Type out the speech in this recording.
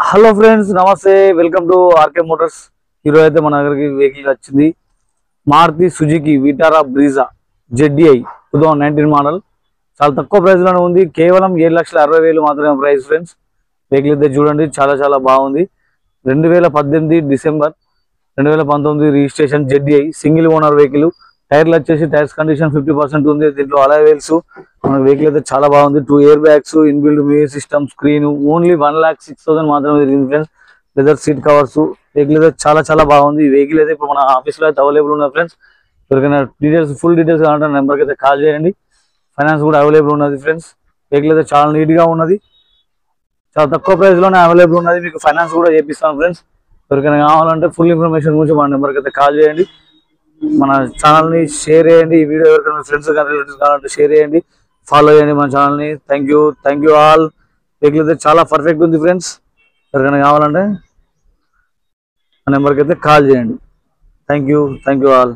Hello friends, నమస్తే. Welcome to RK motors. ఈరోజు అయితే మన దగ్గరికి వెహికల్ వచ్చింది. Maruti Suzuki Vitara Brezza ZDI 2019 మోడల్. చాలా తక్కువ ప్రైస్ లోనే ఉంది. కేవలం 7,60,000 మాత్రమే ప్రైస్ ఫ్రెండ్స్. వెహికల్ అయితే చూడండి, చాలా చాలా బాగుంది. 2018 December 2019 registration ZDI single owner vehicle. టైర్లు వచ్చేసి టైర్స్ కండిషన్ 50% ఉంది. దీంట్లో అలాయ్ వీల్స్. మన వెహికల్ అయితే చాలా బాగుంది. 2 air bags, inbuilt music system, screen. Only 1,06,000 మాత్రమే తిరిగింది friends. Leather seat covers. Vehicle అయితే చాలా చాలా బాగుంది. ఈ వెహికల్ అయితే ఇప్పుడు మన ఆఫీస్ లో అయితే అవైలబుల్ ఉన్నాయి ఫ్రెండ్స్. ఎవరికైనా డీటెయిల్స్, ఫుల్ డీటెయిల్స్ కావాలంటే నెంబర్కి అయితే కాల్ చేయండి. ఫైనాన్స్ కూడా అవైలబుల్ ఉన్నది ఫ్రెండ్స్. వెహికల్ అయితే చాలా నీట్ గా ఉన్నది. చాలా తక్కువ ప్రైస్ లోనే అవైలబుల్ ఉన్నది. మీకు ఫైనాన్స్ కూడా చేపిస్తాను ఫ్రెండ్స్. ఎవరికైనా కావాలంటే ఫుల్ ఇన్ఫర్మేషన్ గురించి మన నెంబర్కి అయితే కాల్ చేయండి. మన ఛానల్ ని షేర్ చేయండి. ఈ వీడియో ఎవరికైనా ఫ్రెండ్స్ కానీ రిలేటివ్స్ కావాలంటే షేర్ చేయండి, ఫాలో చేయండి మన ఛానల్ ని. Thank you all. వెహికల్ అయితే చాలా పర్ఫెక్ట్ ఉంది ఫ్రెండ్స్. ఎవరికైనా కావాలంటే ఆ నెంబర్కి అయితే కాల్ చేయండి. Thank you all.